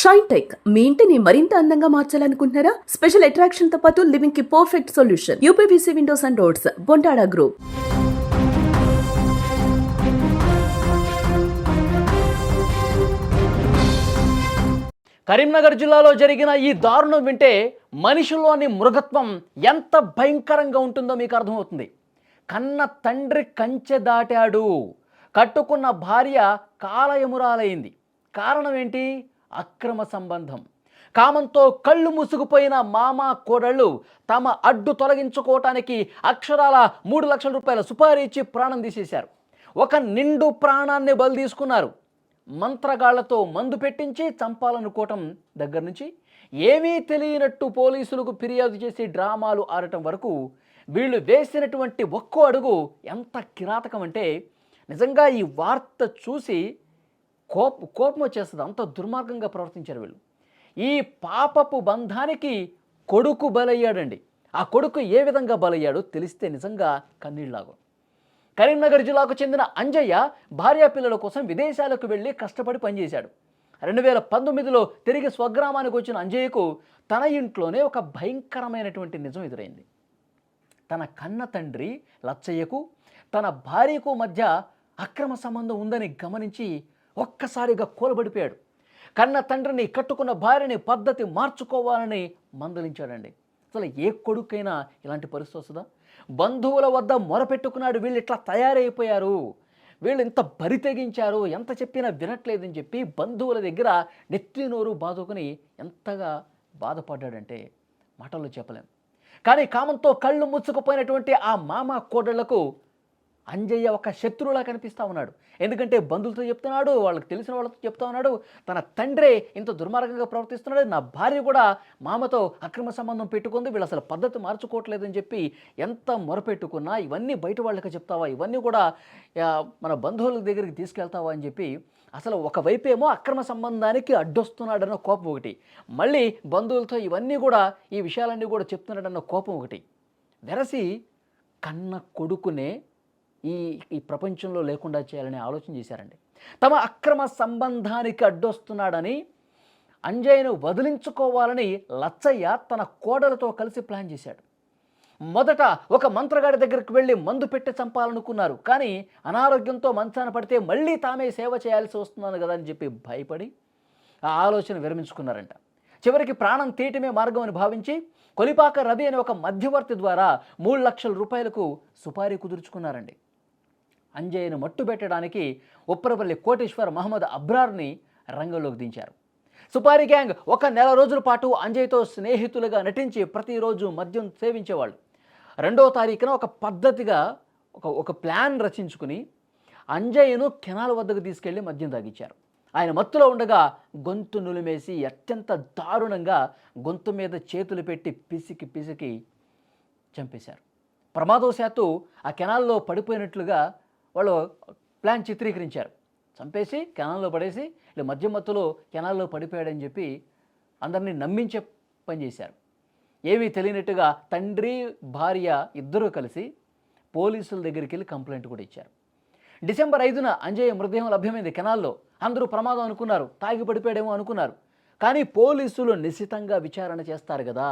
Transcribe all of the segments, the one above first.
Shine tech మీ ఇంటిని మరింత అందంగా మార్చాలనుకుంటున్నారా? స్పెషల్ అట్రాక్షన్ తో పాటు లివింగ్ కి perfect solution. UPVC windows and doors, Bontada group. Karimnagar జిల్లాలో జరిగిన ఈ దారుణం వింటే మనిషిలోని మృగత్వం ఎంత భయంకరంగా ఉంటుందో మీకు అర్థమవుతుంది. కన్న తండ్రి కంచె దాటాడు, కట్టుకున్న భార్య కాలయమురాలైంది. కారణం ఏంటి? అక్రమ సంబంధం. కామంతో కళ్ళు మూసుకుపోయిన మామ కోడళ్ళు తమ అడ్డు తొలగించుకోవటానికి అక్షరాల 3 లక్షల రూపాయల సుపారీ ఇచ్చి ప్రాణం తీసేశారు. ఒక నిండు ప్రాణాన్ని బలి తీసుకున్నారు. మంత్రగాళ్లతో మందు పెట్టించి చంపాలనుకోవటం దగ్గర నుంచి ఏమీ తెలియనట్టు పోలీసులకు ఫిర్యాదు చేసి డ్రామాలు ఆడటం వరకు వీళ్ళు వేసినటువంటి ఒక్కో అడుగు ఎంత కిరాతకం అంటే నిజంగా ఈ వార్త చూసి కోపం వచ్చేస్తుంది. అంత దుర్మార్గంగా ప్రవర్తించారు వీళ్ళు. ఈ పాపపు బంధానికి కొడుకు బలయ్యాడండి. ఆ కొడుకు ఏ విధంగా బలయ్యాడో తెలిస్తే నిజంగా కన్నీళ్లాగు. కరీంనగర్ జిల్లాకు చెందిన అంజయ్య భార్యా పిల్లల కోసం విదేశాలకు వెళ్ళి కష్టపడి పనిచేశాడు. 2019లో తిరిగి స్వగ్రామానికి వచ్చిన అంజయ్యకు తన ఇంట్లోనే ఒక భయంకరమైనటువంటి నిజం ఎదురైంది. తన కన్న తండ్రి లచ్చయ్యకు తన భార్యకు మధ్య అక్రమ సంబంధం ఉందని గమనించి ఒక్కసారిగా కూలబడిపోయాడు. కన్న తండ్రిని, కట్టుకున్న భార్యని పద్ధతి మార్చుకోవాలని మందలించాడండి. అసలు ఏ కొడుకైనా ఇలాంటి పరిస్థితి వస్తుందా? బంధువుల వద్ద మొరపెట్టుకున్నాడు. వీళ్ళు ఇట్లా తయారైపోయారు, వీళ్ళు ఇంత బరి తెగించారు, ఎంత చెప్పినా వినట్లేదని చెప్పి బంధువుల దగ్గర నెత్తి నోరు బాదుకుని ఎంతగా బాధపడ్డాడంటే మాటల్లో చెప్పలేం. కానీ కామంతో కళ్ళు ముచ్చుకుపోయినటువంటి ఆ మామ కోడళ్లకు అంజయ్య ఒక శత్రువులా కనిపిస్తూ ఉన్నాడు. ఎందుకంటే బంధువులతో చెప్తున్నాడు, వాళ్ళకి తెలిసిన వాళ్ళతో చెప్తా ఉన్నాడు, తన తండ్రే ఇంత దుర్మార్గంగా ప్రవర్తిస్తున్నాడు, నా భార్య కూడా మామతో అక్రమ సంబంధం పెట్టుకుంది, వీళ్ళు అసలు పద్ధతి మార్చుకోవట్లేదని చెప్పి ఎంత మొరపెట్టుకున్నా ఇవన్నీ బయట వాళ్ళకి చెప్తావా, ఇవన్నీ కూడా మన బంధువుల దగ్గరికి తీసుకెళ్తావా అని చెప్పి అసలు ఒకవైపేమో అక్రమ సంబంధానికి అడ్డొస్తున్నాడన్న కోపం ఒకటి, మళ్ళీ బంధువులతో ఇవన్నీ కూడా ఈ విషయాలన్నీ కూడా చెప్తున్నాడన్న కోపం ఒకటి. వెరసి కన్న కొడుకునే ఈ ప్రపంచంలో లేకుండా చేయాలని ఆలోచన చేశారండి. తమ అక్రమ సంబంధానికి అడ్డొస్తున్నాడని అంజయ్యను వదిలించుకోవాలని లచ్చయ్య తన కోడలతో కలిసి ప్లాన్ చేశాడు. మొదట ఒక మంత్రగాడి దగ్గరికి వెళ్ళి మందు పెట్టి చంపాలనుకున్నారు. కానీ అనారోగ్యంతో మంచాన పడితే మళ్ళీ తామే సేవ చేయాల్సి వస్తున్నాను కదా అని చెప్పి భయపడి ఆ ఆలోచన విరమించుకున్నారంట. చివరికి ప్రాణం తీయటమే మార్గం అని భావించి కొలిపాక రవి అనే ఒక మధ్యవర్తి ద్వారా 3 లక్షల రూపాయలకు సుపారీ కుదుర్చుకున్నారండి. అంజయ్యను మట్టుబెట్టడానికి ఉప్పరపల్లి కోటేశ్వర్ మహమ్మద్ అబ్రార్ని రంగంలోకి దించారు. సుపారీ గ్యాంగ్ 1 నెల రోజుల పాటు అంజయ్యతో స్నేహితులుగా నటించి ప్రతిరోజు మద్యం సేవించేవాళ్ళు. 2వ తారీఖున ఒక పద్ధతిగా ఒక ప్లాన్ రచించుకుని అంజయ్యను కెనాల్ వద్దకు తీసుకెళ్లి మద్యం తాగించారు. ఆయన మత్తులో ఉండగా గొంతు నులిమేసి అత్యంత దారుణంగా గొంతు మీద చేతులు పెట్టి పిసికి చంపేశారు. ప్రమాదవశాత్తు ఆ కెనాల్లో పడిపోయినట్లుగా వాళ్ళు ప్లాన్ చిత్రీకరించారు. చంపేసి కెనాల్లో పడేసి ఇలా మద్యం మత్తులో కెనాల్లో పడిపోయాడని చెప్పి అందరినీ నమ్మించే పని చేశారు. ఏమీ తెలియనట్టుగా తండ్రి భార్య ఇద్దరూ కలిసి పోలీసుల దగ్గరికి వెళ్ళి కంప్లైంట్ కూడా ఇచ్చారు. డిసెంబర్ 5న అంజయ్య మృతదేహం లభ్యమైంది కెనాల్లో. అందరూ ప్రమాదం అనుకున్నారు, తాగి పడిపోయాడేమో అనుకున్నారు. కానీ పోలీసులు నిశితంగా విచారణ చేస్తారు కదా,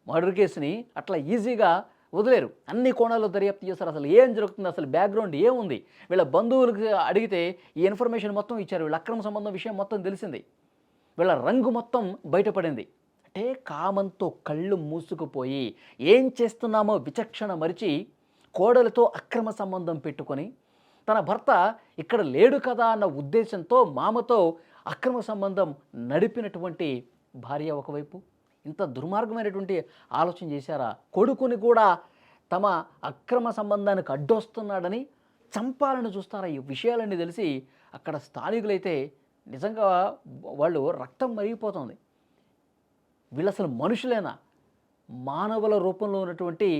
మర్డర్ కేసుని అట్లా ఈజీగా వదిలేరు. అన్ని కోణాల్లో దర్యాప్తు చేస్తారు. అసలు ఏం జరుగుతుంది, అసలు బ్యాక్గ్రౌండ్ ఏముంది, వీళ్ళ బంధువులకు అడిగితే ఈ ఇన్ఫర్మేషన్ మొత్తం ఇచ్చారు. వీళ్ళ అక్రమ సంబంధం విషయం మొత్తం తెలిసింది, వీళ్ళ రంగు మొత్తం బయటపడింది. అంటే కామంతో కళ్ళు మూసుకుపోయి ఏం చేస్తున్నామో విచక్షణ మరిచి కోడలతో అక్రమ సంబంధం పెట్టుకొని తన భర్త ఇక్కడ లేడు కదా అన్న ఉద్దేశంతో మామతో అక్రమ సంబంధం నడిపినటువంటి భార్య ఒకవైపు ఇంత దుర్మార్గమైనటువంటి ఆలోచన చేశారా? కొడుకుని కూడా తమ అక్రమ సంబంధానికి అడ్డొస్తున్నాడని చంపాలని చూస్తారా? ఈ విషయాలన్నీ తెలిసి అక్కడ స్థానికులైతే నిజంగా వాళ్ళు రక్తం మరిగిపోతుంది. వీళ్ళు అసలు మనుషులేనా? మానవుల రూపంలో ఉన్నటువంటి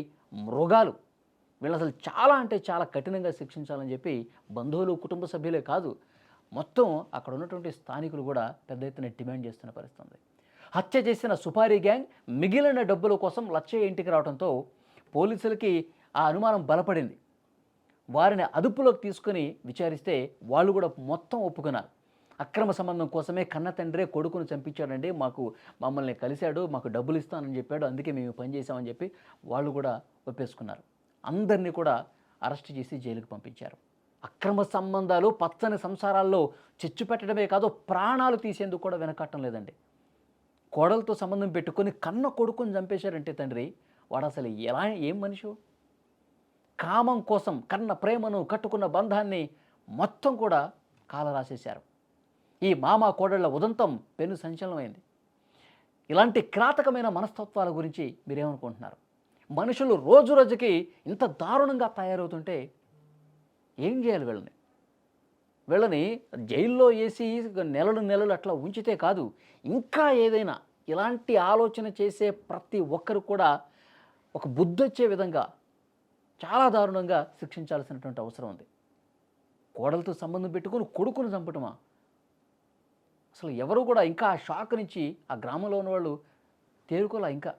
మృగాలు. వీళ్ళు అసలు చాలా అంటే చాలా కఠినంగా శిక్షించాలని చెప్పి బంధువులు, కుటుంబ సభ్యులే కాదు, మొత్తం అక్కడ ఉన్నటువంటి స్థానికులు కూడా పెద్ద ఎత్తున డిమాండ్ చేస్తున్న పరిస్థితి. హత్య చేసిన సుపారీ గ్యాంగ్ మిగిలిన డబ్బుల కోసం లచ్చయ్య ఇంటికి రావడంతో పోలీసులకి ఆ అనుమానం బలపడింది. వారిని అదుపులోకి తీసుకుని విచారిస్తే వాళ్ళు కూడా మొత్తం ఒప్పుకున్నారు. అక్రమ సంబంధం కోసమే కన్న తండ్రే కొడుకును చంపించాడండి, మమ్మల్ని కలిశాడు, మాకు డబ్బులు ఇస్తానని చెప్పాడు, అందుకే మేము పని చేశామని చెప్పి వాళ్ళు కూడా ఒప్పేసుకున్నారు. అందరినీ కూడా అరెస్ట్ చేసి జైలుకు పంపించారు. అక్రమ సంబంధాలు పచ్చని సంసారాల్లో చిచ్చు పెట్టడమే కాదు, ప్రాణాలు తీసేందుకు కూడా వెనకట్టం లేదండి. కోడలతో సంబంధం పెట్టుకొని కన్న కొడుకుని చంపేశారంటే తండ్రి, వాడు అసలు ఏం మనిషి? కామం కోసం కన్న ప్రేమను, కట్టుకున్న బంధాన్ని మొత్తం కూడా కాలరాసేశారు. ఈ మామ కోడళ్ల ఉదంతం పెను సంచలనమైంది. ఇలాంటి కిరాతకమైన మనస్తత్వాల గురించి మీరేమనుకుంటున్నారు? మనుషులు రోజు రోజుకి ఇంత దారుణంగా తయారవుతుంటే ఏం చేయాలి? వీళ్ళని జైల్లో వేసి నెలలు అట్లా ఉంచితే కాదు, ఇంకా ఏదైనా ఇలాంటి ఆలోచన చేసే ప్రతి ఒక్కరు కూడా ఒక బుద్ధొచ్చే విధంగా చాలా దారుణంగా శిక్షించాల్సినటువంటి అవసరం ఉంది. కోడలతో సంబంధం పెట్టుకుని కొడుకును చంపటమా? అసలు ఎవరు కూడా ఇంకా ఆ షాక్ నుంచి ఆ గ్రామంలో ఉన్నవాళ్ళు తేరుకోలే ఇంకా.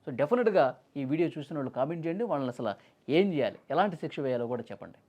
సో డెఫినెట్గా ఈ వీడియో చూసిన వాళ్ళు కామెంట్ చేయండి. వాళ్ళని అసలు ఏం చేయాలి, ఎలాంటి శిక్ష వేయాలో కూడా చెప్పండి.